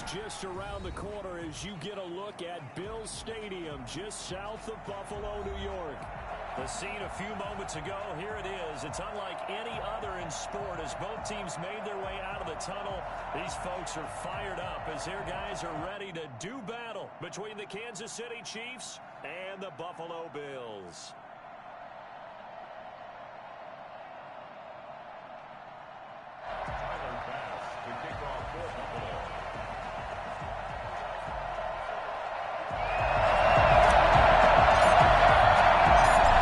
just around the corner as you get a look at Bills Stadium just south of Buffalo, New York. The scene a few moments ago, here it is. It's unlike any other in sport as both teams made their way out of the tunnel. These folks are fired up as their guys are ready to do battle between the Kansas City Chiefs and the Buffalo Bills.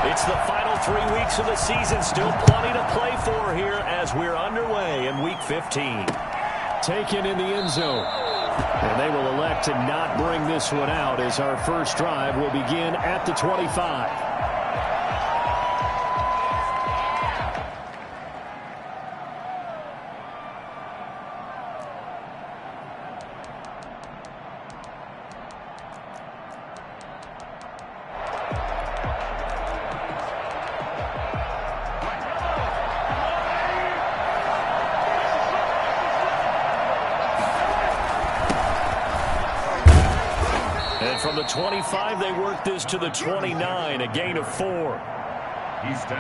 It's the final 3 weeks of the season. Still plenty to play for here as we're underway in Week 15. Taken in the end zone. And they will elect to not bring this one out as our first drive will begin at the 25. From the 25, they work this to the 29, a gain of 4.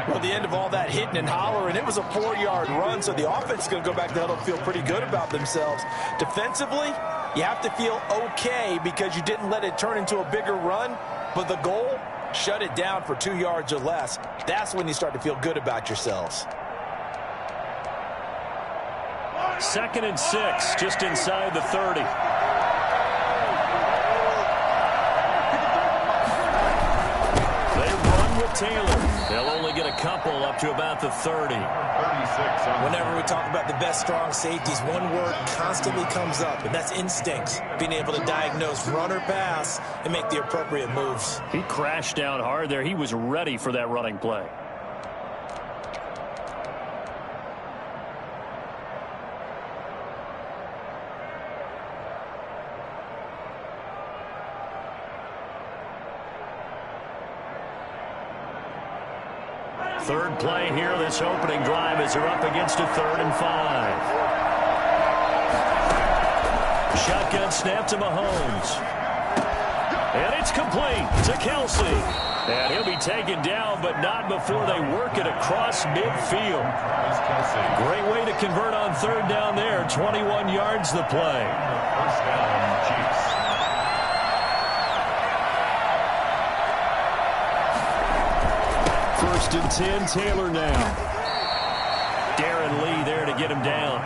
Well, the end of all that hitting and hollering, it was a 4-yard run, so the offense is going to go back to the huddle and feel pretty good about themselves. Defensively, you have to feel okay because you didn't let it turn into a bigger run, but the goal, shut it down for 2 yards or less. That's when you start to feel good about yourselves. 2nd and 6, just inside the 30. Taylor. They'll only get a couple up to about the 30. Whenever we talk about the best strong safeties, one word constantly comes up, and that's instincts. Being able to diagnose run or pass and make the appropriate moves. He crashed down hard there. He was ready for that running play. Third play here, this opening drive as they're up against a 3rd and 5. Shotgun snap to Mahomes. And it's complete to Kelsey. And he'll be taken down, but not before they work it across midfield. Great way to convert on 3rd down there. 21 yards the play. First down, Chiefs. First and 10, Taylor now. Darren Lee there to get him down.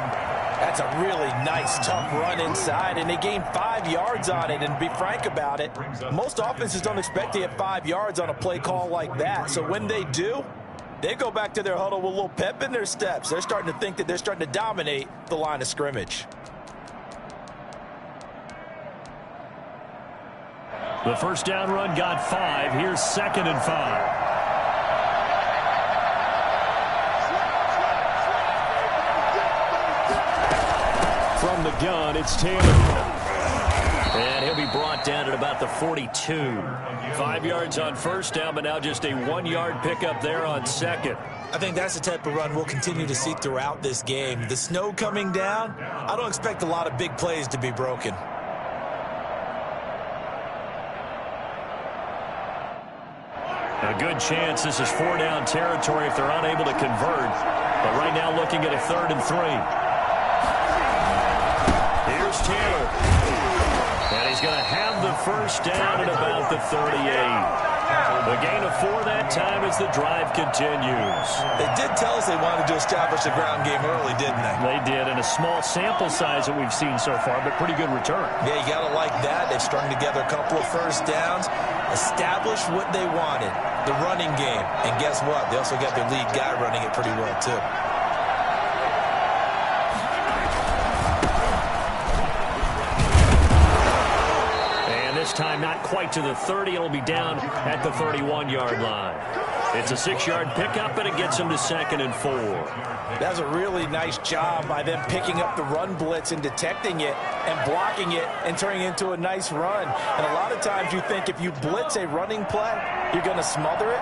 That's a really nice, tough run inside, and they gained 5 yards on it. And to be frank about it, most offenses don't expect to get 5 yards on a play call like that. So when they do, they go back to their huddle with a little pep in their steps. They're starting to think that they're starting to dominate the line of scrimmage. The first down run got 5. Here's 2nd and 5. From the gun, it's Taylor. And he'll be brought down at about the 42. 5 yards on first down, but now just a 1-yard pickup there on 2nd. I think that's the type of run we'll continue to see throughout this game. The snow coming down, I don't expect a lot of big plays to be broken. A good chance this is 4-down territory if they're unable to convert. But right now looking at a 3rd and 3. Here's Taylor. And he's going to have the first down at about the 38. The gain of 4 that time as the drive continues. They did tell us they wanted to establish the ground game early, didn't they? They did, and a small sample size that we've seen so far, but pretty good return. Yeah, you got to like that. They've strung together a couple of first downs, established what they wanted, the running game. And guess what? They also got their lead guy running it pretty well, too. This time not quite to the 30. It'll be down at the 31-yard line. It's a 6-yard pickup, and it gets them to 2nd and 4. That's a really nice job by them picking up the run blitz and detecting it and blocking it and turning it into a nice run. And a lot of times you think if you blitz a running play, you're going to smother it.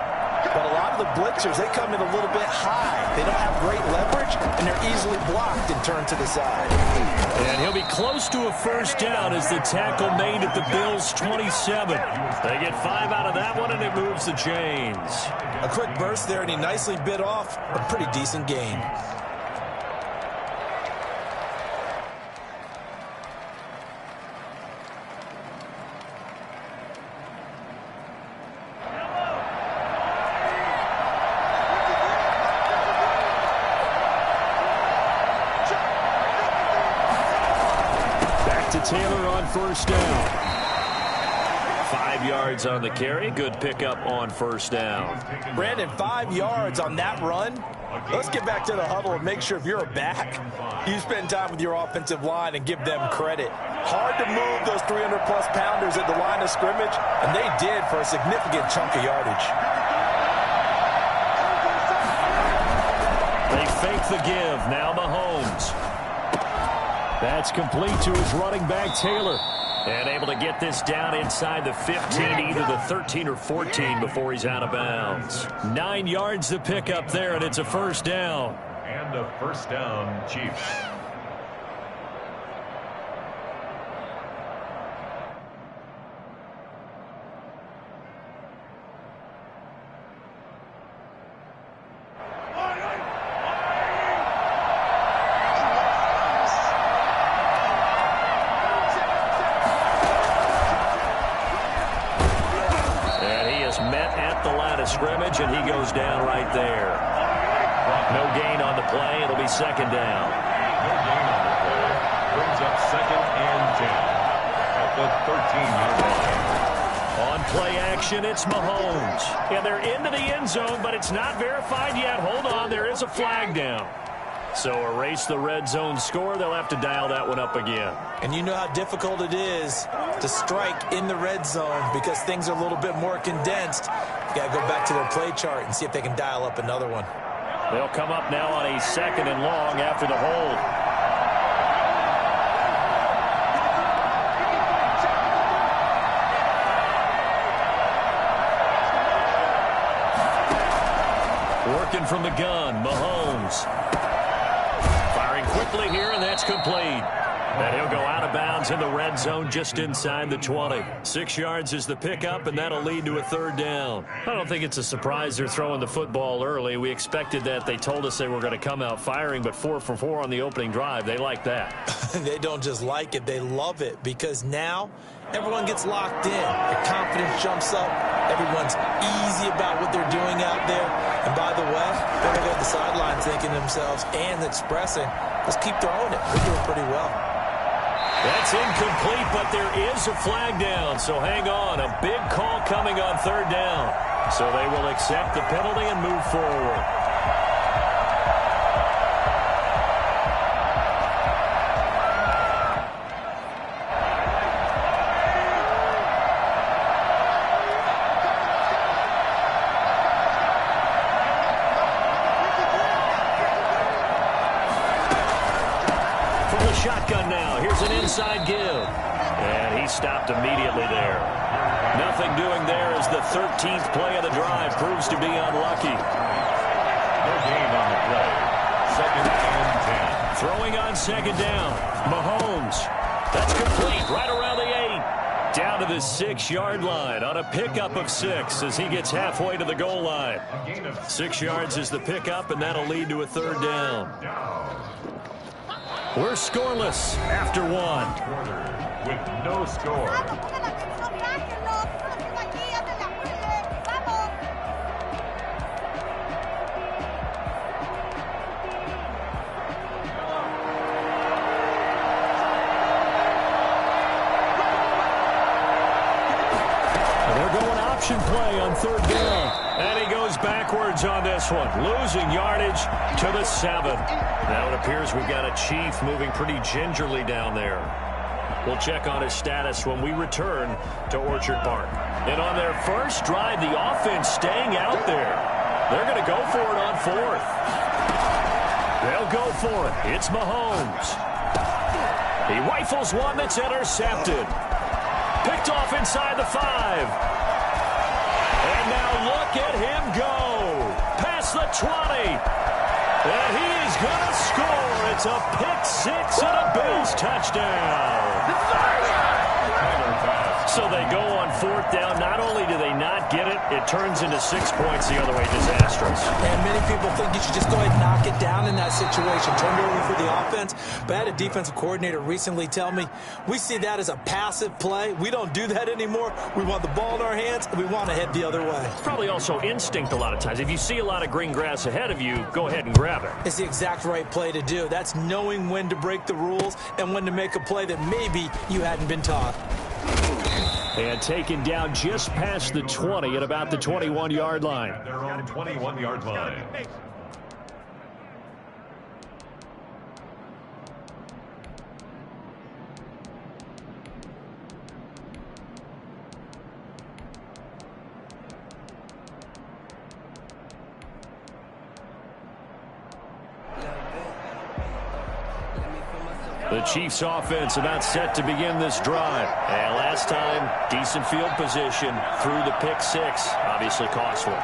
But a lot of the blitzers, they come in a little bit high. They don't have great leverage, and they're easily blocked and turned to the side. And he'll be close to a first down as the tackle made at the Bills' 27. They get 5 out of that one, and it moves the chains. A quick burst there, and he nicely bit off a pretty decent gain. Taylor on first down. 5 yards on the carry. Good pickup on first down. Brandon, 5 yards on that run. Let's get back to the huddle and make sure if you're a back, you spend time with your offensive line and give them credit. Hard to move those 300-plus pounders at the line of scrimmage, and they did for a significant chunk of yardage. They fake the give. Now Mahomes. That's complete to his running back, Taylor. And able to get this down inside the 15, either the 13 or 14 before he's out of bounds. 9 yards to pick up there, and it's a first down. And a first down, Chiefs. Scrimmage, and he goes down right there. No gain on the play. It'll be second down. No gain on the play. Brings up second and 10 at the 13-yard line. On play action, it's Mahomes. Yeah, they're into the end zone, but it's not verified yet. Hold on, there is a flag down. So erase the red zone score. They'll have to dial that one up again. And you know how difficult it is to strike in the red zone because things are a little bit more condensed. You got to go back to their play chart and see if they can dial up another one. They'll come up now on a second and long after the hold. Working from the gun, Mahomes. Firing quickly here, and that's complete. And he'll go out of bounds in the red zone just inside the 20. 6 yards is the pickup, and that'll lead to a third down. I don't think it's a surprise they're throwing the football early. We expected that. They told us they were going to come out firing, but 4 for 4 on the opening drive. They like that. They don't just like it. They love it because now everyone gets locked in. Their confidence jumps up. Everyone's easy about what they're doing out there. And by the way, they're going to go to the sidelines thinking to themselves and expressing, let's keep throwing it. We're doing pretty well. That's incomplete, but there is a flag down, so hang on. A big call coming on third down. So they will accept the penalty and move forward. Shotgun now. Here's an inside give. And he stopped immediately there. Nothing doing there as the 13th play of the drive proves to be unlucky. No gain on the play. Second and 10. Throwing on second down. Mahomes. That's complete right around the 8. Down to the 6-yard line on a pickup of 6 as he gets halfway to the goal line. 6 yards is the pickup, and that'll lead to a third down. We're scoreless after 1. With no score. They're going option play on third down. And he goes backwards on this one, losing yardage to the 7. Now it appears we've got a Chief moving pretty gingerly down there. We'll check on his status when we return to Orchard Park. And on their first drive, the offense staying out there. They're going to go for it on 4th. They'll go for it. It's Mahomes. He rifles one that's intercepted. Picked off inside the 5. And now look at him go. Past the 20. And he is going to score. It's a pick six and a Bills touchdown. So they go on fourth down. Not only do they not get it, it turns into 6 points the other way. Disastrous. And many people think you should just go ahead and knock it down in that situation. Turn it over for the offense. But I had a defensive coordinator recently tell me, we see that as a passive play. We don't do that anymore. We want the ball in our hands, and we want to head the other way. It's probably also instinct a lot of times. If you see a lot of green grass ahead of you, go ahead and grab it. It's the exact right play to do. That's knowing when to break the rules and when to make a play that maybe you hadn't been taught. And taken down just past the 20 at about the 21-yard line. They're on the 21-yard line. The Chiefs offense about set to begin this drive. And last time, decent field position through the pick six. Obviously costly.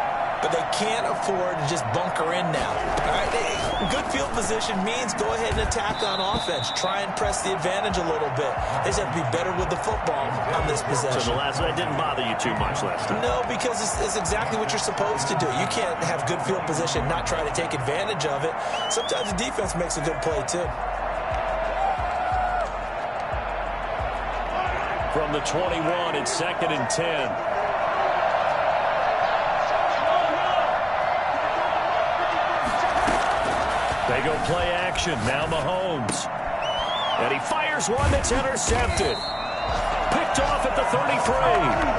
But they can't afford to just bunker in now. All right, good field position means go ahead and attack on offense. Try and press the advantage a little bit. They just have to be better with the football on this possession. So the last that didn't bother you too much last time? No, because it's exactly what you're supposed to do. You can't have good field position, not try to take advantage of it. Sometimes the defense makes a good play, too. From the 21, it's 2nd and 10. They go play action. Now Mahomes. And he fires one that's intercepted. Picked off at the 33.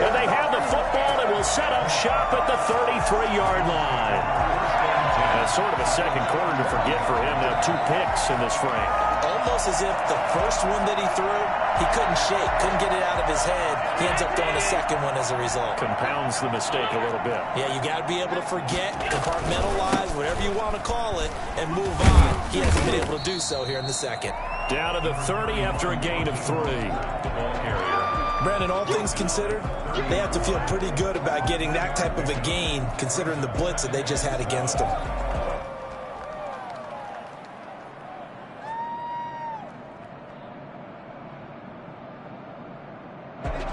And they have the football and will set up shop at the 33-yard line. And sort of a second quarter to forget for him. Now 2 picks in this frame. Almost as if the first one that he threw, he couldn't shake, couldn't get it out of his head. He ends up throwing a second one as a result. Compounds the mistake a little bit. Yeah, you got to be able to forget, compartmentalize, whatever you want to call it, and move on. He hasn't been able to do so here in the second. Down to the 30 after a gain of 3. Brandon, all things considered, they have to feel pretty good about getting that type of a gain, considering the blitz that they just had against them.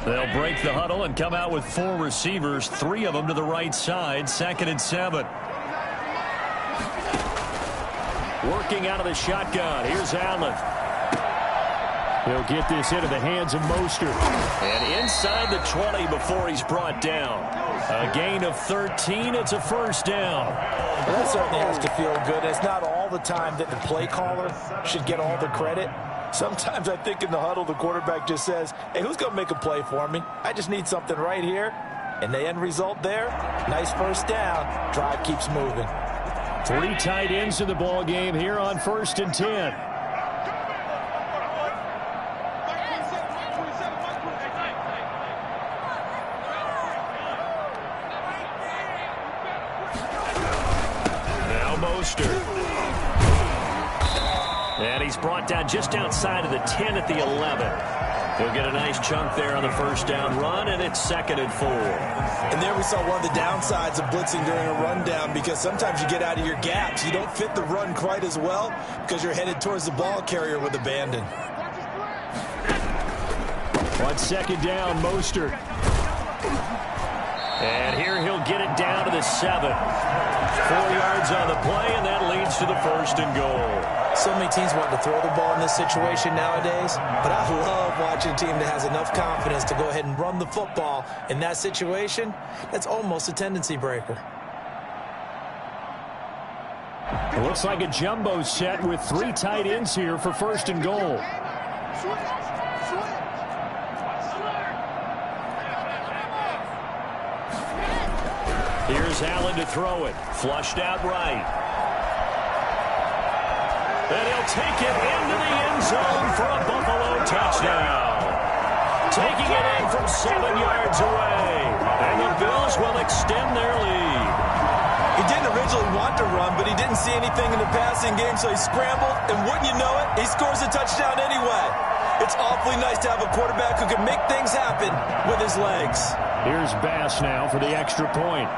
They'll break the huddle and come out with 4 receivers, 3 of them to the right side, 2nd and 7. Working out of the shotgun. Here's Allen. He'll get this into the hands of Mostert. And inside the 20 before he's brought down. A gain of 13. It's a first down. Well, that certainly has to feel good. It's not all the time that the play caller should get all the credit. Sometimes I think in the huddle, the quarterback just says, hey, who's going to make a play for me? I just need something right here. And the end result there, nice first down. Drive keeps moving. 3 tight ends in the ball game here on 1st and 10. Now Mostert. And he's brought down just outside of the 10 at the 11. He'll get a nice chunk there on the first down run, and it's 2nd and 4. And there we saw one of the downsides of blitzing during a rundown, because sometimes you get out of your gaps. You don't fit the run quite as well because you're headed towards the ball carrier with abandon. On 2nd down, Mostert. And here he'll get it down to the 7. 4 yards on the play, and that leads to the 1st and goal. So many teams want to throw the ball in this situation nowadays, but I love watching a team that has enough confidence to go ahead and run the football in that situation. That's almost a tendency breaker. It looks like a jumbo set with 3 tight ends here for 1st and goal. Here's Allen to throw it. Flushed out right. And he'll take it into the end zone for a Buffalo touchdown. Taking it in from 7 yards away. And the Bills will extend their lead. He didn't originally want to run, but he didn't see anything in the passing game, so he scrambled, and wouldn't you know it, he scores a touchdown anyway. It's awfully nice to have a quarterback who can make things happen with his legs. Here's Bass now for the extra point.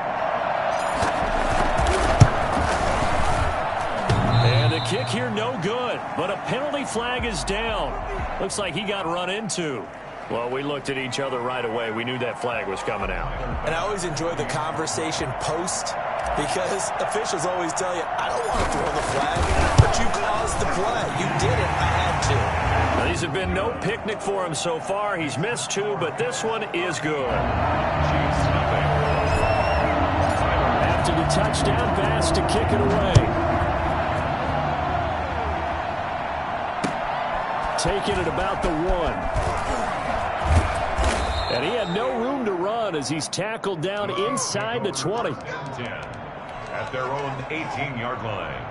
the kick here, no good. But a penalty flag is down. Looks like he got run into. Well, we looked at each other right away. We knew that flag was coming out. And I always enjoy the conversation post, because officials always tell you, I don't want to throw the flag, but you caused the play. You did it. I had to. Now, these have been no picnic for him so far. He's missed 2, but this one is good. After the touchdown pass to kick it away. Taking it about the 1. And he had no room to run as he's tackled down inside the 20. 10 at their own 18-yard line.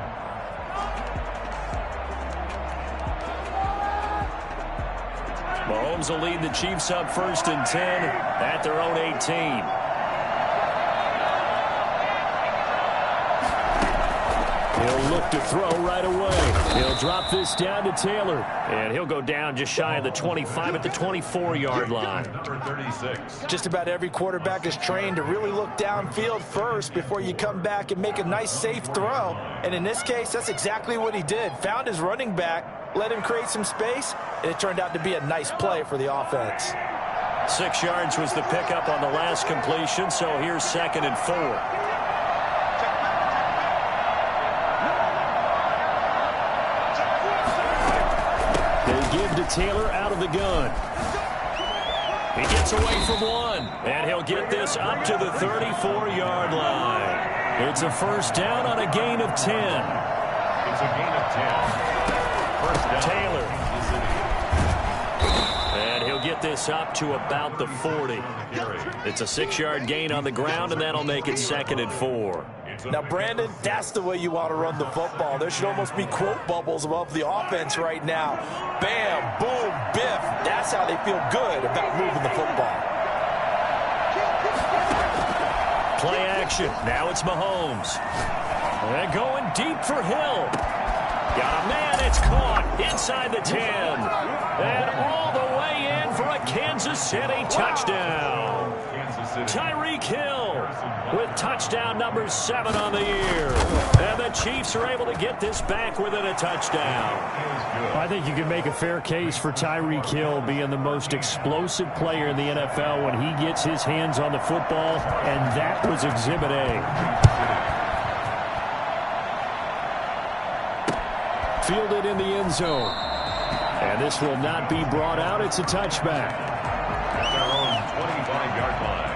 Mahomes will lead the Chiefs up 1st and 10 at their own 18. He'll look to throw right away. He'll drop this down to Taylor. And he'll go down just shy of the 25 at the 24-yard line. Number 36. Just about every quarterback is trained to really look downfield first before you come back and make a nice, safe throw. And in this case, that's exactly what he did. Found his running back, let him create some space, and it turned out to be a nice play for the offense. 6 yards was the pickup on the last completion, so here's 2nd and 4. Give to Taylor out of the gun. He gets away from 1, and he'll get this up to the 34-yard line. It's a 1st down on a gain of 10. It's a gain of 10. 1st down. Taylor. And he'll get this up to about the 40. It's a 6-yard gain on the ground, and that'll make it 2nd and 4. Now, Brandon, that's the way you want to run the football. There should almost be quote bubbles above the offense right now. Bam, boom, biff. That's how they feel good about moving the football. Play action. Now it's Mahomes. And going deep for Hill. Got a man. It's caught inside the 10. And all the way in for a Kansas City touchdown. Tyreek Hill with touchdown number 7 on the year. And the Chiefs are able to get this back within a touchdown. I think you can make a fair case for Tyreek Hill being the most explosive player in the NFL when he gets his hands on the football, and that was Exhibit A. Fielded in the end zone. And this will not be brought out. It's a touchback. At their own 25-yard line.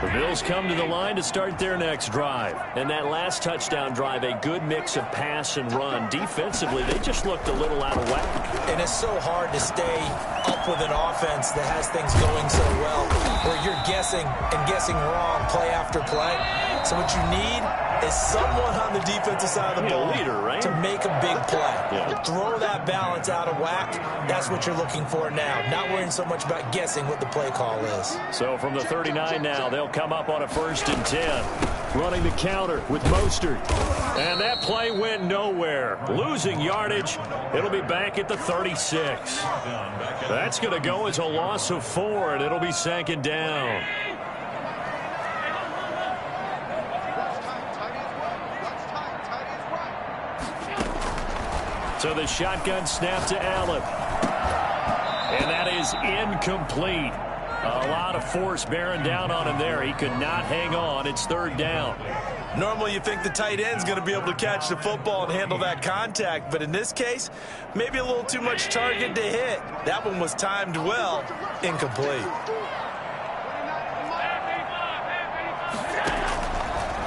The Bills come to the line to start their next drive. And that last touchdown drive, a good mix of pass and run. Defensively, they just looked a little out of whack. And it's so hard to stay up with an offense that has things going so well, where you're guessing and guessing wrong play after play. So what you need is someone on the defensive side of the ball to make a big play. Throw that balance out of whack. That's what you're looking for now. Not worrying so much about guessing what the play call is. So from the 39 now, they'll come up on a 1st and 10. Running the counter with Mostert. And that play went nowhere. Losing yardage. It'll be back at the 36. That's going to go as a loss of 4, and it'll be 2nd down. So the shotgun snap to Allen. And that is incomplete. A lot of force bearing down on him there. He could not hang on. It's 3rd down. Normally you think the tight end's going to be able to catch the football and handle that contact, but in this case, maybe a little too much target to hit. That one was timed well. Incomplete.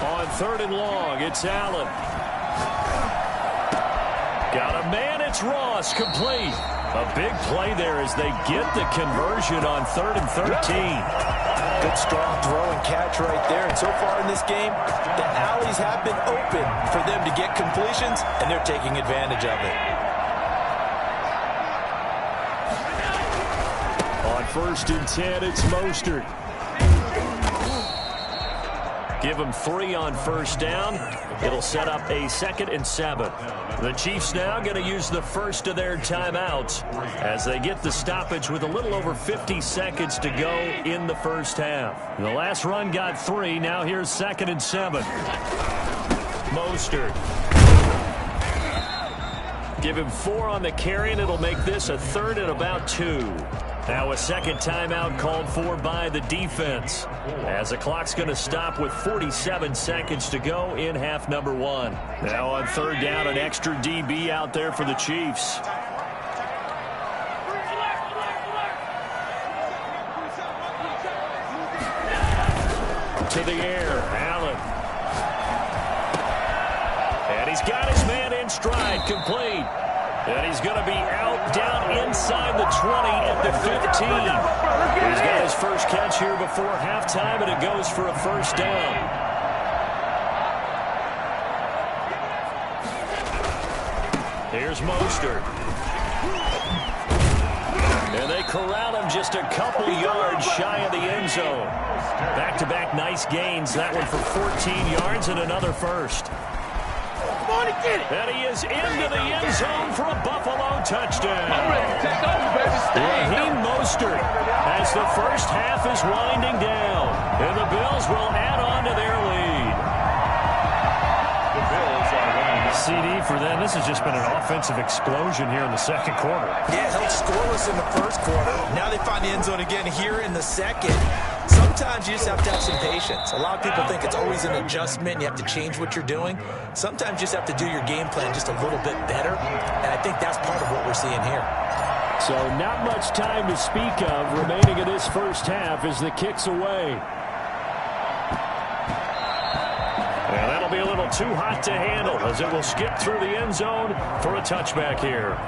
On 3rd and long, it's Allen. Got a man, it's Ross, complete. A big play there as they get the conversion on 3rd and 13. Good strong throw and catch right there. And so far in this game, the alleys have been open for them to get completions, and they're taking advantage of it. On 1st and 10, it's Mostert. Give them 3 on first down. It'll set up a 2nd and 7. The Chiefs now going to use the first of their timeouts as they get the stoppage with a little over 50 seconds to go in the first half. The last run got 3. Now here's 2nd and 7. Mostert. Give him 4 on the carry, and it'll make this a 3rd and about 2. Now a second timeout called for by the defense as the clock's going to stop with 47 seconds to go in half number 1. Now on 3rd down, an extra DB out there for the Chiefs. To the air, Allen. And he's got his man in stride, complete. And he's going to be out down inside the 20 at the 15. He's got his first catch here before halftime, and it goes for a first down. Here's Mostert. And they corral him just a couple yards shy of the end zone. Back-to-back nice gains. That one for 14 yards and another first. And he is into the end zone for a Buffalo touchdown. Raheem Mostert as the first half is winding down. And the Bills will add on to their lead. The Bills are winning. CD for them. This has just been an offensive explosion here in the second quarter. Yeah, held scoreless in the first quarter. Now they find the end zone again here in the second. Sometimes you just have to have some patience. A lot of people think it's always an adjustment. You have to change what you're doing. Sometimes you just have to do your game plan just a little bit better. And I think that's part of what we're seeing here. So not much time to speak of remaining in this first half as the kick's away. And that'll be a little too hot to handle as it will skip through the end zone for a touchback here.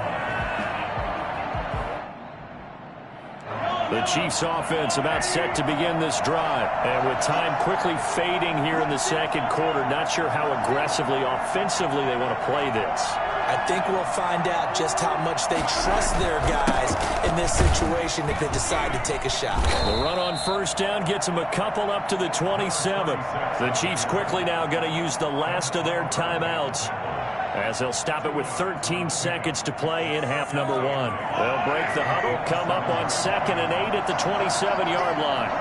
The Chiefs offense about set to begin this drive. And with time quickly fading here in the second quarter, not sure how aggressively, offensively they want to play this. I think we'll find out just how much they trust their guys in this situation if they decide to take a shot. The run on first down gets them a couple up to the 27. The Chiefs quickly now going to use the last of their timeouts as they'll stop it with 13 seconds to play in half number 1. They'll break the huddle, come up on 2nd and 8 at the 27-yard line.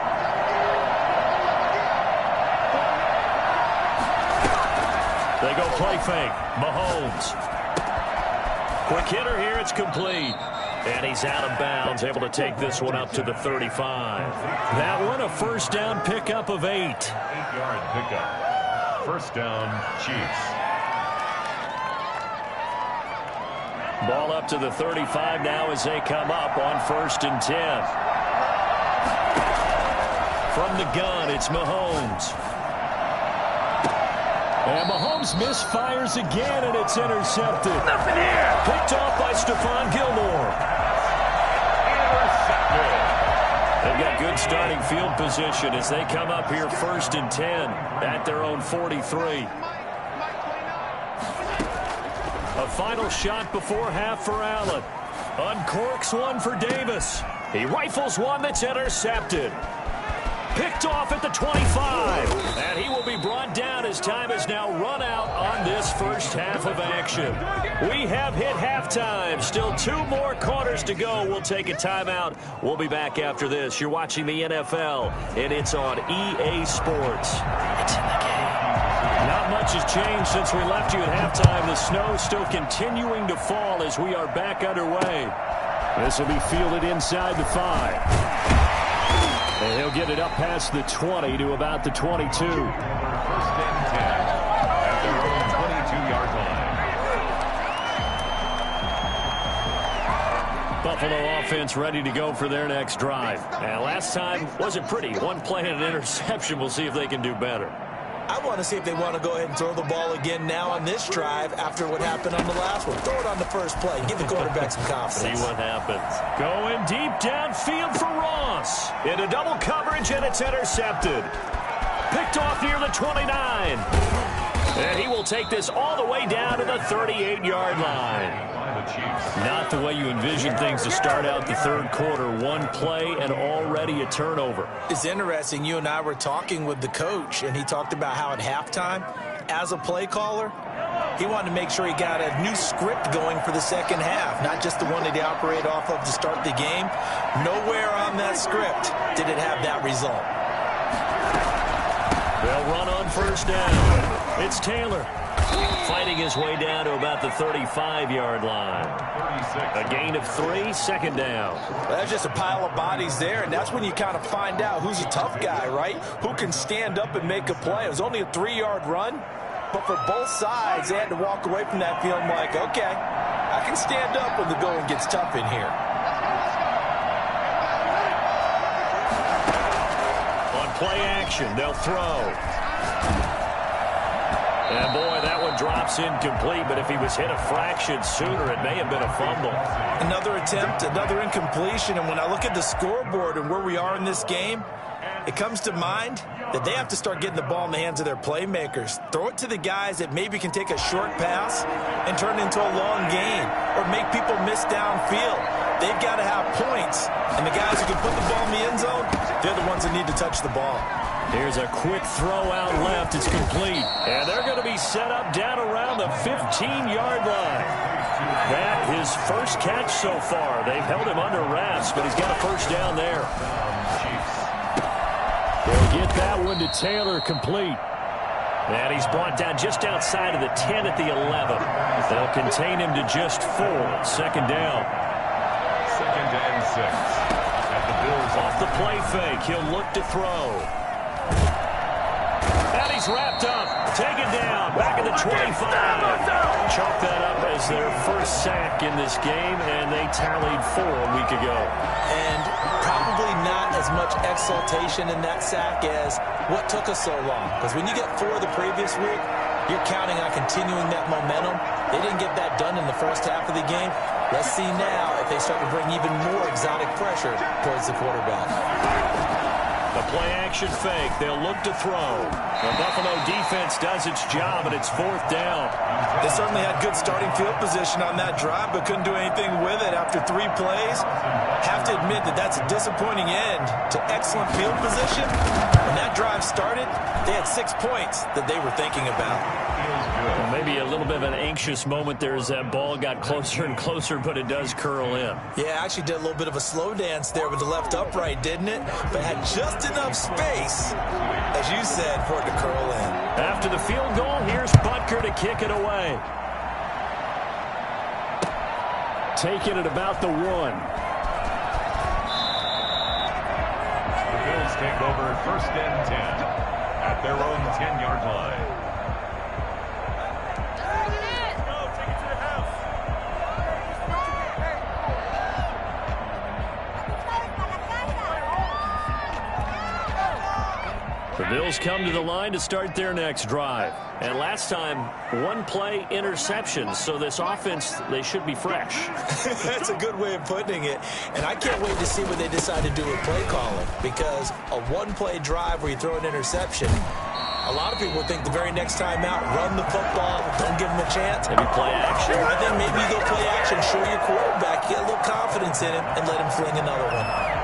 They go play fake. Mahomes. Quick hitter here. It's complete. And he's out of bounds, able to take this one up to the 35. That one a first down pickup of 8. 8-yard pickup. First down, Chiefs. Ball up to the 35 now as they come up on 1st and 10. From the gun, it's Mahomes. And Mahomes misfires again, and it's intercepted. Nothing here. Picked off by Stephon Gilmore. They've got good starting field position as they come up here 1st and 10 at their own 43. A final shot before half for Allen. Uncorks one for Davis. He rifles one that's intercepted. Picked off at the 25. And he will be brought down as time has now run out on this first half of action. We have hit halftime. Still 2 more quarters to go. We'll take a timeout. We'll be back after this. You're watching the NFL, and it's on EA Sports. It's in the game. Not much has changed since we left you at halftime. The snow still continuing to fall as we are back underway. This will be fielded inside the 5. And he'll get it up past the 20 to about the 22. 1st and 10 at their own 22-yard line. Buffalo offense ready to go for their next drive. And last time wasn't pretty. One play and an interception. We'll see if they can do better. I want to see if they want to go ahead and throw the ball again now on this drive after what happened on the last one. Throw it on the first play. Give the quarterback some confidence. See what happens. Going deep downfield for Ross. Into double coverage, and it's intercepted. Picked off near the 29. And he will take this all the way down to the 38-yard line. Not the way you envision things to start out the third quarter. One play and already a turnover. It's interesting. You and I were talking with the coach, and he talked about how at halftime, as a play caller, he wanted to make sure he got a new script going for the second half, not just the one that he operated off of to start the game. Nowhere on that script did it have that result. They'll run on first down. It's Taylor fighting his way down to about the 35-yard line. A gain of 3, second down. Well, that's just a pile of bodies there, and that's when you kind of find out who's a tough guy, right? Who can stand up and make a play. It was only a 3-yard run, but for both sides, they had to walk away from that feeling like, okay, I can stand up when the going gets tough in here. On play action, they'll throw. And, boy, that one drops incomplete, but if he was hit a fraction sooner, it may have been a fumble. Another attempt, another incompletion, and when I look at the scoreboard and where we are in this game, it comes to mind that they have to start getting the ball in the hands of their playmakers. Throw it to the guys that maybe can take a short pass and turn it into a long gain or make people miss downfield. They've got to have points, and the guys who can put the ball in the end zone, they're the ones that need to touch the ball. Here's a quick throw out left. It's complete. And they're going to be set up down around the 15-yard line. That his first catch so far. They've held him under wraps, but he's got a first down there. They'll get that one to Taylor, complete. And he's brought down just outside of the 10 at the 11. They'll contain him to just 4. Second down. 2nd and 6. At the Bills. Off the play fake, he'll look to throw. And he's wrapped up, taken down, back at the 25. Chalk that up as their first sack in this game, and they tallied 4 a week ago. And probably not as much exultation in that sack as what took us so long. Because when you get 4 the previous week, you're counting on continuing that momentum. They didn't get that done in the first half of the game. Let's see now if they start to bring even more exotic pressure towards the quarterback. The play-action fake. They'll look to throw. The Buffalo defense does its job, and it's 4th down. They certainly had good starting field position on that drive, but couldn't do anything with it after 3 plays. Have to admit that that's a disappointing end to excellent field position. When that drive started, they had 6 points that they were thinking about. Well, maybe a little bit of an anxious moment there as that ball got closer and closer, but it does curl in. Yeah, actually did a little bit of a slow dance there with the left upright, didn't it? But had just enough space, as you said, for it to curl in. After the field goal, here's Butker to kick it away. Taking it about the 1. The Bills take over 1st and 10 at their own 10-yard line. The Bills come to the line to start their next drive. And last time, 1 play interception. So this offense, they should be fresh. That's a good way of putting it. And I can't wait to see what they decide to do with play calling. Because a 1-play drive where you throw an interception, a lot of people think the very next time out, run the football, don't give them a chance. Maybe play action. I think maybe you go play action, show your quarterback, get a little confidence in him, and let him fling another one.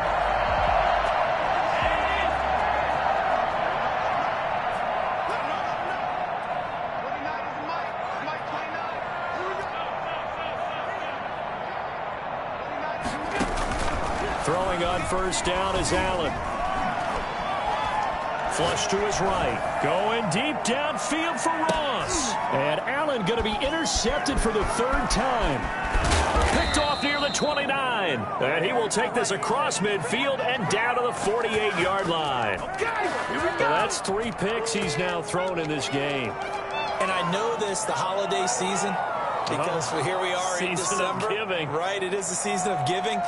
Throwing on first down is Allen. Flush to his right. Going deep downfield for Ross. And Allen going to be intercepted for the 3rd time. Picked off near the 29. And he will take this across midfield and down to the 48-yard line. So that's 3 picks he's now thrown in this game. And I know this, the holiday season, because here we are in December. Season of giving. Right, it is the season of giving.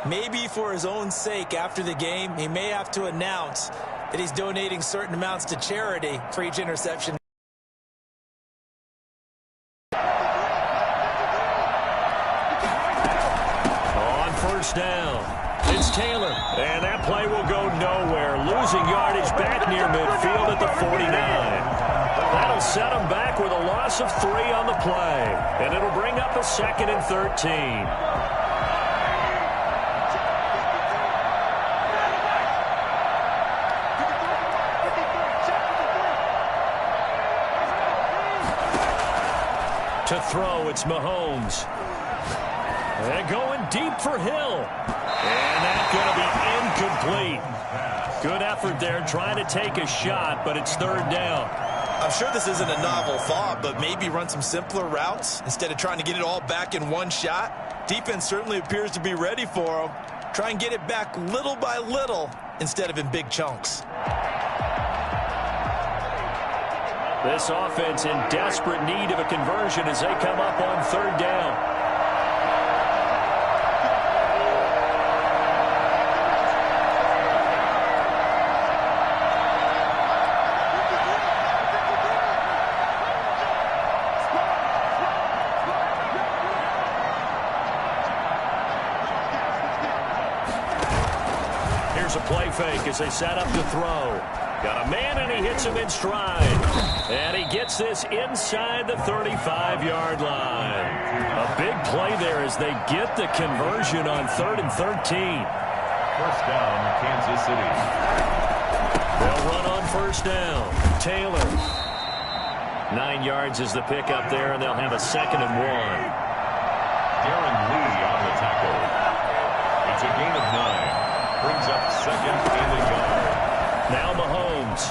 Maybe for his own sake after the game, he may have to announce that he's donating certain amounts to charity for each interception. On first down, it's Taylor. And that play will go nowhere. Losing yardage back near midfield at the 49. That'll set them back with a loss of 3 on the play. And it'll bring up a 2nd and 13. To throw, it's Mahomes. And going deep for Hill. And that's going to be incomplete. Good effort there trying to take a shot, but it's 3rd down. I'm sure this isn't a novel thought, but maybe run some simpler routes instead of trying to get it all back in one shot. Defense certainly appears to be ready for them. Try and get it back little by little instead of in big chunks. This offense in desperate need of a conversion as they come up on 3rd down. Here's a play fake as they set up to throw. Got a man, and he hits him in stride. And he gets this inside the 35-yard line. A big play there as they get the conversion on 3rd and 13. First down, Kansas City. They'll run on 1st down. Taylor. 9 yards is the pickup there, and they'll have a 2nd and 1. Darren Lee on the tackle. It's a gain of 9. Brings up 2nd and a yard. Now Mahomes.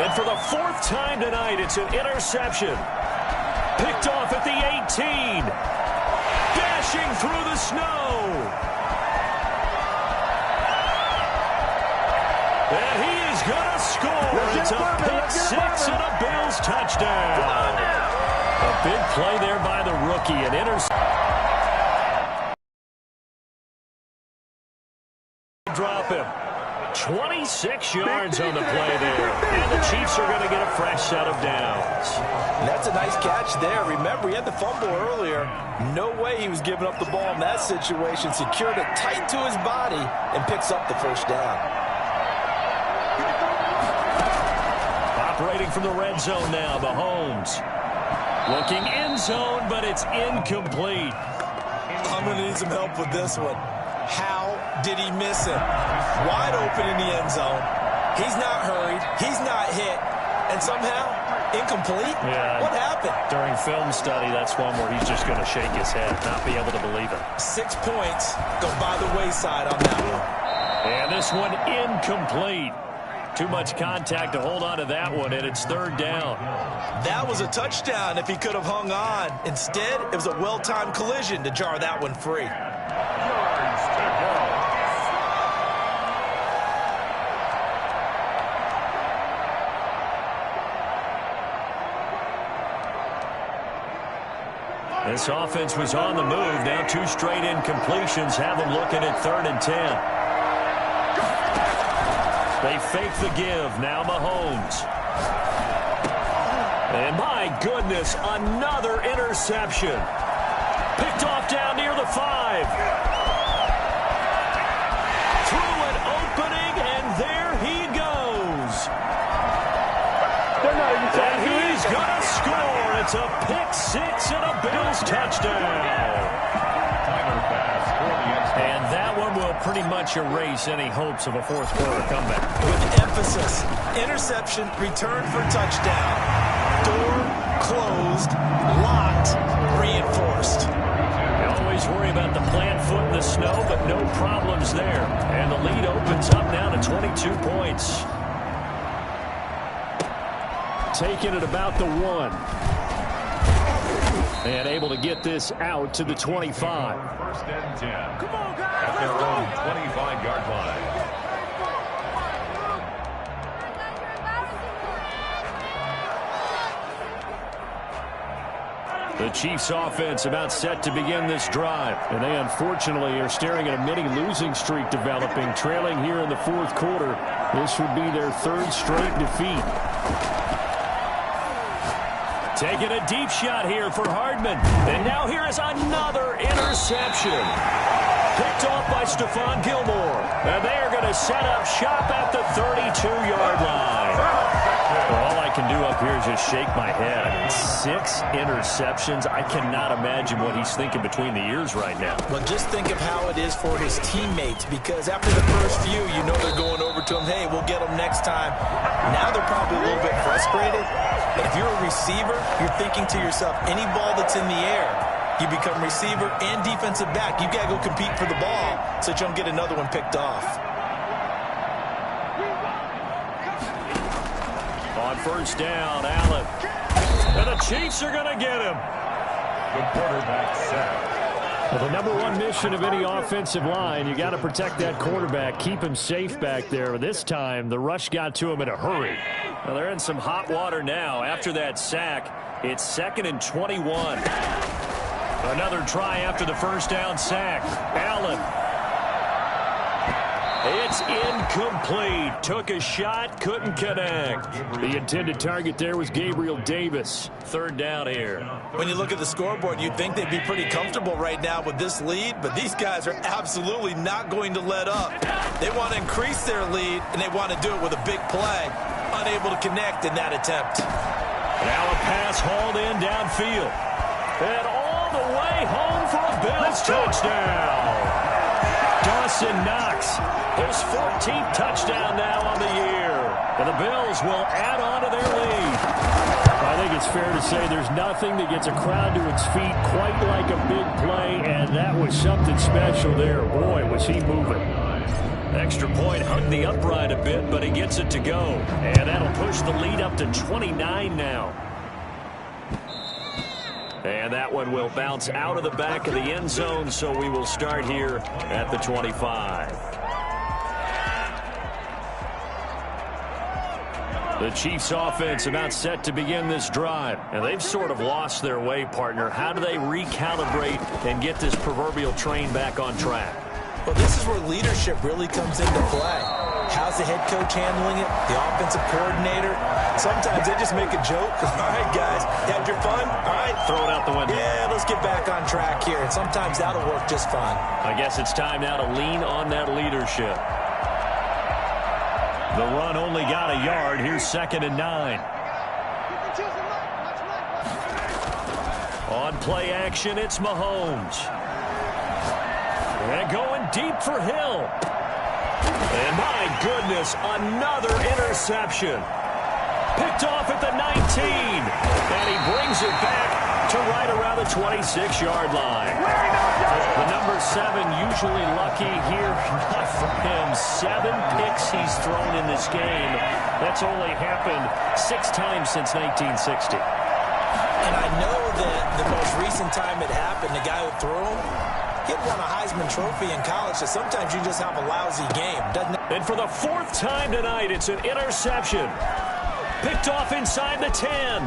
And for the 4th time tonight, it's an interception. Picked off at the 18. Dashing through the snow. And he is going to score. It's a pick 6 and a Bills touchdown. A big play there by the rookie. An interception. Drop him. 26 yards on the play there. And the Chiefs are going to get a fresh set of downs. And that's a nice catch there. Remember, he had the fumble earlier. No way he was giving up the ball in that situation. Secured it tight to his body and picks up the 1st down. Operating from the red zone now, Mahomes. Looking end zone, but it's incomplete. I'm going to need some help with this one. How did he miss him? Wide open in the end zone. He's not hurried. He's not hit. And somehow, incomplete? Yeah. What happened? During film study, that's one where he's just going to shake his head, not be able to believe it. 6 points go by the wayside on that one. And this one incomplete. Too much contact to hold on to that one, and it's 3rd down. That was a touchdown if he could have hung on. Instead, it was a well-timed collision to jar that one free. This offense was on the move. Now 2 straight incompletions have them looking at 3rd and 10. They fake the give. Now Mahomes. And my goodness, another interception. Picked off down near the 5. Through an opening, and there he goes. And he's going to score. It's a pick 6 and a Bills touchdown. And that one will pretty much erase any hopes of a 4th quarter comeback. With emphasis, interception, return for touchdown. Door closed, locked, reinforced. You always worry about the plant foot in the snow, but no problems there. And the lead opens up now to 22 points. Taking it about the 1. And able to get this out to the 25. 1st and 10. Come on, guys. At their own 25-yard line. The Chiefs offense about set to begin this drive. And they unfortunately are staring at a mini losing streak developing, trailing here in the 4th quarter. This would be their 3rd straight defeat. Taking a deep shot here for Hardman. And now here is another interception. Picked off by Stephon Gilmore. And they are going to set up shop at the 32-yard line. Well, all I can do up here is just shake my head. I mean, 6 interceptions. I cannot imagine what he's thinking between the ears right now. Well, just think of how it is for his teammates, because after the first few, you know they're going over to him, hey, we'll get them next time. Now they're probably a little bit frustrated. But if you're a receiver, you're thinking to yourself, any ball that's in the air, you become receiver and defensive back. You got to go compete for the ball so that you don't get another one picked off. On first down, Allen. And the Chiefs are going to get him. The quarterback sack. Well, the number one mission of any offensive line, you got to protect that quarterback, keep him safe back there. This time, the rush got to him in a hurry. Well, they're in some hot water now. After that sack, it's 2nd and 21. Another try after the first down sack. Allen. It's incomplete. Took a shot, couldn't connect. The intended target there was Gabriel Davis. 3rd down here. When you look at the scoreboard, you'd think they'd be pretty comfortable right now with this lead, but these guys are absolutely not going to let up. They want to increase their lead, and they want to do it with a big play. Unable to connect in that attempt. Now a pass hauled in downfield. And all the way home for a Bills touchdown. Dawson Knox, his 14th touchdown now on the year. And the Bills will add on to their lead. I think it's fair to say there's nothing that gets a crowd to its feet quite like a big play, and that was something special there. Boy, was he moving. Extra point hugged the upright a bit, but he gets it to go. And that'll push the lead up to 29 now. And that one will bounce out of the back of the end zone, so we will start here at the 25. The Chiefs offense about set to begin this drive. And they've sort of lost their way, partner. How do they recalibrate and get this proverbial train back on track? Well, this is where leadership really comes into play. How's the head coach handling it? The offensive coordinator? Sometimes they just make a joke. All right, guys, had your fun? All right. Throw it out the window. Yeah, let's get back on track here. And sometimes that'll work just fine. I guess it's time now to lean on that leadership. The run only got a yard. Here's 2nd and 9. On play action, it's Mahomes. And going deep for Hill. And my goodness, another interception. Picked off at the 19. And he brings it back to right around the 26-yard line. The number 7 usually lucky here. Not for him. 7 picks he's thrown in this game. That's only happened 6 times since 1960. And I know that the most recent time it happened, the guy who threw him, he had won a Heisman Trophy in college, so sometimes you just have a lousy game, doesn't it? And for the 4th time tonight, it's an interception. Picked off inside the 10.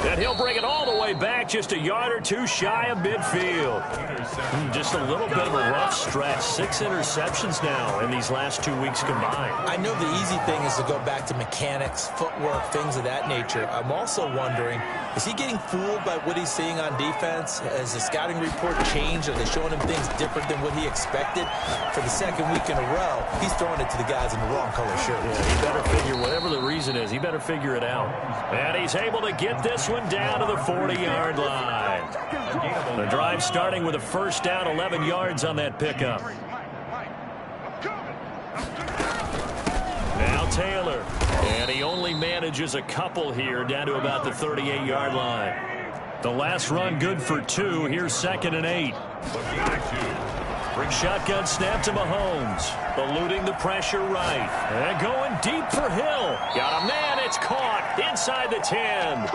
And he'll bring it all the way back just a yard or two shy of midfield. Just a little bit of a rough stretch. 6 interceptions now in these last 2 weeks combined. I know the easy thing is to go back to mechanics, footwork, things of that nature. I'm also wondering, is he getting fooled by what he's seeing on defense? Has the scouting report changed? Are they showing him things different than what he expected? For the 2nd week in a row, he's throwing it to the guys in the wrong color shirt. Yeah, he better figure, whatever the reason is, he better figure it out. And he's able to get this one down to the 40-yard line. The drive starting with a first down, 11 yards on that pickup. Now Taylor. And he only manages a couple here down to about the 38-yard line. The last run good for 2. Here's 2nd and 8. Shotgun snap to Mahomes. Eluding the pressure right. And going deep for Hill. Got a man. It's caught inside the 10.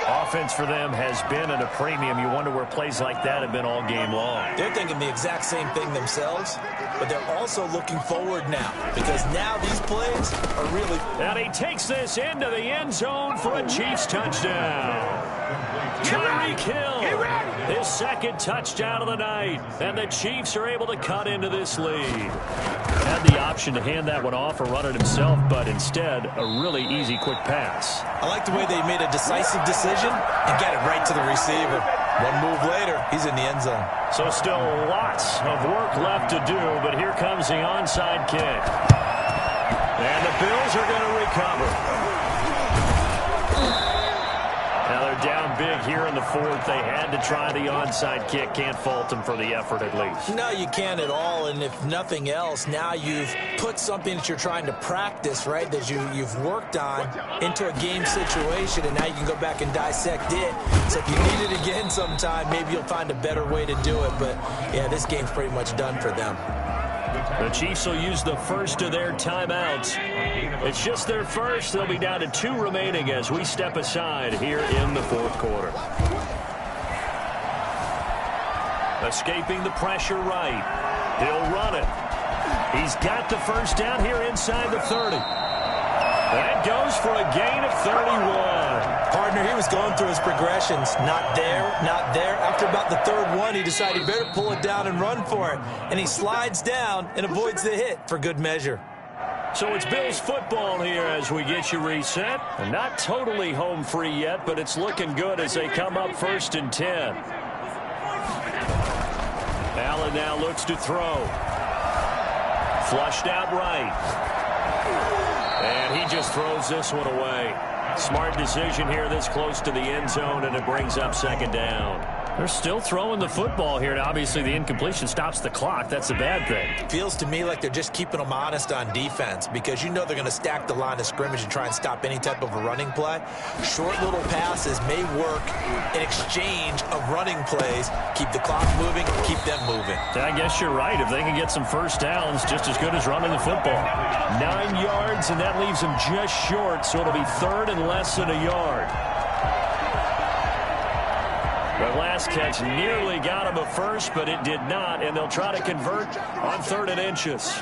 Offense for them has been at a premium. You wonder where plays like that have been all game long. They're thinking the exact same thing themselves, but they're also looking forward now, because now these plays are really... And he takes this into the end zone for a Chiefs touchdown. Tyreek Hill, his 2nd touchdown of the night, and the Chiefs are able to cut into this lead. Had the option to hand that one off or run it himself, but instead, a really easy, quick pass. I like the way they made a decisive decision and got it right to the receiver. One move later, he's in the end zone. So still lots of work left to do, but here comes the onside kick. And the Bills are going to recover. Now they're down big here in the fourth. They had to try the onside kick. Can't fault them for the effort at least. No, you can't at all. And if nothing else, now you've put something that you're trying to practice, right, that you've worked on into a game situation, and now you can go back and dissect it. So if you need it again sometime, maybe you'll find a better way to do it. But, yeah, this game's pretty much done for them. The Chiefs will use the first of their timeouts. It's just their first. They'll be down to 2 remaining as we step aside here in the fourth quarter. Escaping the pressure right. He'll run it. He's got the first down here inside the 30. That goes for a gain of 31. Partner, he was going through his progressions. Not there, not there. After about the third one, he decided he better pull it down and run for it. And he slides down and avoids the hit for good measure. So it's Bills football here as we get you reset. And not totally home free yet, but it's looking good as they come up 1st and 10. Allen now looks to throw. Flushed out right. And he just throws this one away. Smart decision here this close to the end zone, and it brings up 2nd down. They're still throwing the football here, and obviously the incompletion stops the clock. That's a bad thing. Feels to me like they're just keeping them honest on defense because you know they're going to stack the line of scrimmage and try and stop any type of a running play. Short little passes may work in exchange of running plays. Keep the clock moving, keep them moving. I guess you're right. If they can get some first downs, just as good as running the football. 9 yards, and that leaves them just short, so it'll be 3rd and less than a yard. The last catch nearly got him a first, but it did not, and they'll try to convert on 3rd and inches.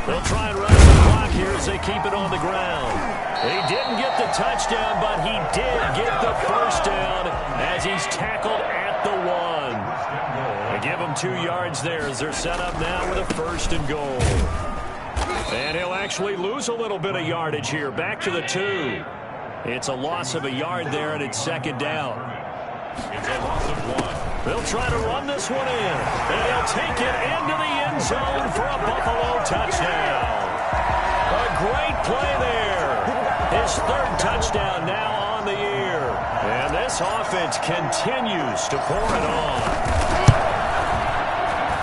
They'll try and run the clock here as they keep it on the ground. He didn't get the touchdown, but he did get the first down as he's tackled at the 1. They give him 2 yards there as they're set up now with a 1st and goal. And he'll actually lose a little bit of yardage here. Back to the 2. It's a loss of a yard there, and it's 2nd down. It's a loss of 1. They'll try to run this one in. And he'll take it into the end zone for a Buffalo touchdown. A great play there. His 3rd touchdown now on the year. And this offense continues to pour it on.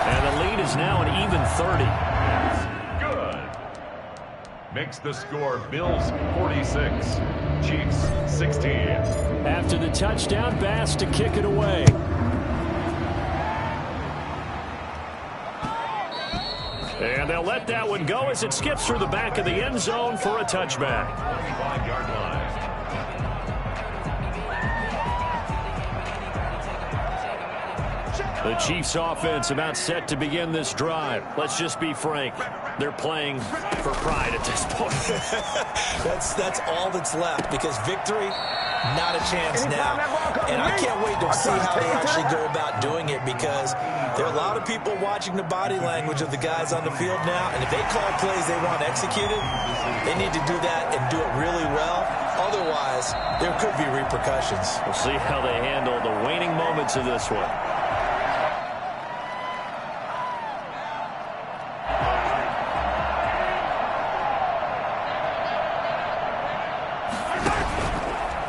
And the lead is now an even 30. Makes the score Bills 46, Chiefs 16. After the touchdown, Bass to kick it away. And they'll let that one go as it skips through the back of the end zone for a touchback. 25-yard line. The Chiefs offense about set to begin this drive. Let's just be frank. They're playing for pride at this point. That's all that's left because victory, not a chance now. And I can't wait to see how they actually go about doing it because there are a lot of people watching the body language of the guys on the field now. And if they call plays they want executed, they need to do that and do it really well. Otherwise, there could be repercussions. We'll see how they handle the waning moments of this one.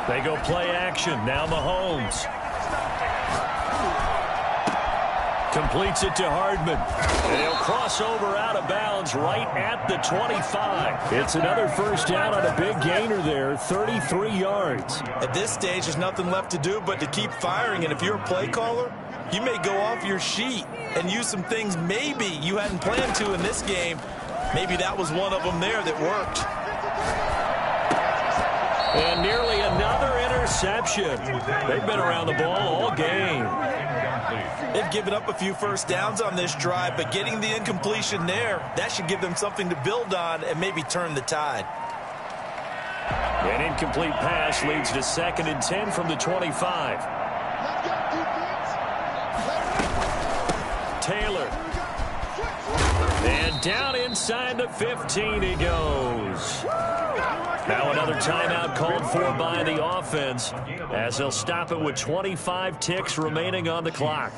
They go play action. Now Mahomes. Completes it to Hardman. And he'll cross over out of bounds right at the 25. It's another first down on a big gainer there, 33 yards. At this stage, there's nothing left to do but to keep firing. And if you're a play caller, you may go off your sheet and use some things maybe you hadn't planned to in this game. Maybe that was one of them there that worked. And nearly another interception. They've been around the ball all game. They've given up a few first downs on this drive, but getting the incompletion there, that should give them something to build on and maybe turn the tide. An incomplete pass leads to 2nd and 10 from the 25. Taylor. And down inside the 15 he goes. Now another timeout called for by the offense as they'll stop it with 25 ticks remaining on the clock.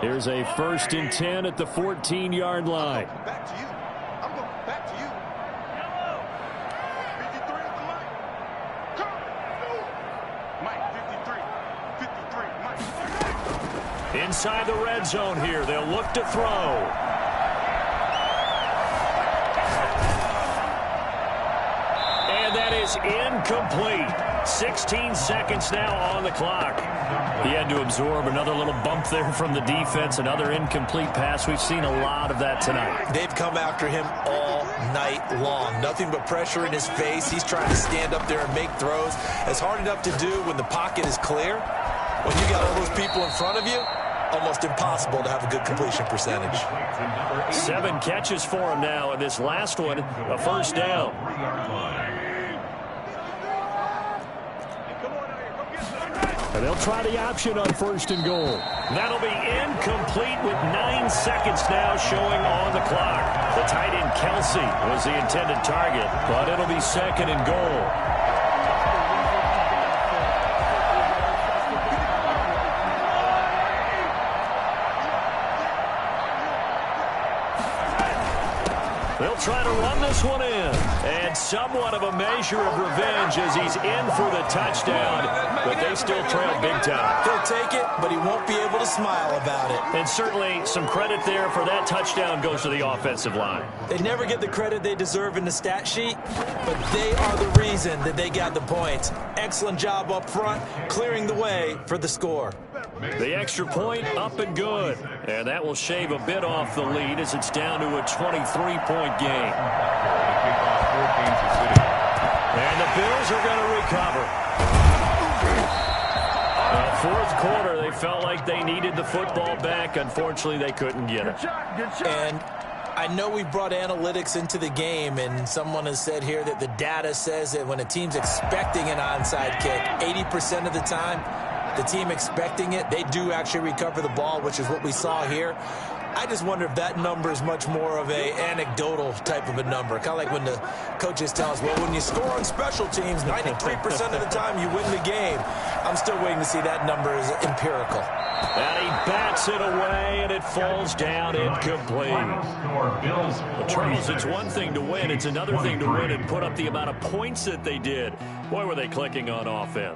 Here's a 1st and 10 at the 14-yard line. Back to you. I'm going back to you. 53 at the line. Come on. Mike, 53. 53. Mike. Inside the red zone here. They'll look to throw. And that is incomplete. 16 seconds now on the clock. He had to absorb another little bump there from the defense, another incomplete pass. We've seen a lot of that tonight. They've come after him all night long. Nothing but pressure in his face. He's trying to stand up there and make throws. It's hard enough to do when the pocket is clear. When you got all those people in front of you, almost impossible to have a good completion percentage. 7 catches for him now, and this last one, a 1st down. And they'll try the option on 1st and goal. That'll be incomplete with 9 seconds now showing on the clock. The tight end Kelsey was the intended target, but it'll be 2nd and goal. They'll try to run this one in. And somewhat of a measure of revenge as he's in for the touchdown. But they still trail big time. He'll take it, but he won't be able to smile about it. And certainly some credit there for that touchdown goes to the offensive line. They never get the credit they deserve in the stat sheet, but they are the reason that they got the points. Excellent job up front, clearing the way for the score. The extra point up and good. And that will shave a bit off the lead as it's down to a 23-point game. And the Bills are going to recover. Fourth quarter, they felt like they needed the football back. Unfortunately, they couldn't get it. And I know we brought analytics into the game, and someone has said here that the data says that when a team's expecting an onside kick, 80% of the time, the team expecting it, they do actually recover the ball, which is what we saw here. I just wonder if that number is much more of a anecdotal type of a number. Kind of like when the coaches tell us, well, when you score on special teams, 93% of the time you win the game. I'm still waiting to see that number is empirical. And he bats it away, and it falls down incomplete. Well, Charles, it's one thing to win. It's another thing to win and put up the amount of points that they did. Boy, were they clicking on offense.